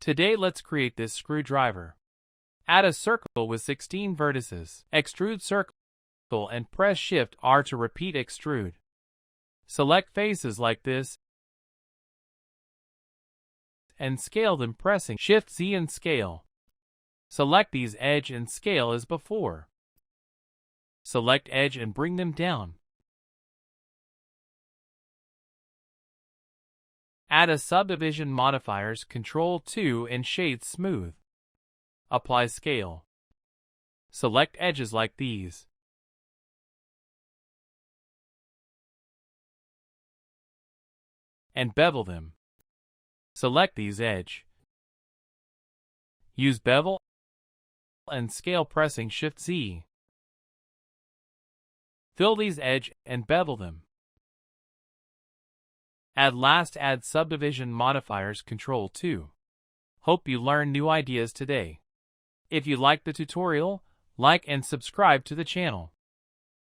Today let's create this screwdriver. Add a circle with 16 vertices. Extrude circle and press Shift R to repeat extrude. Select faces like this and scale them pressing Shift Z and scale. Select these edge and scale as before. Select edge and bring them down. Add a subdivision modifiers Ctrl 2 and shade smooth. Apply scale. Select edges like these. And bevel them. Select these edge. Use bevel and scale pressing Shift Z. Fill these edge and bevel them. Add subdivision modifiers Ctrl 2. Hope you learned new ideas today. If you liked the tutorial, like and subscribe to the channel.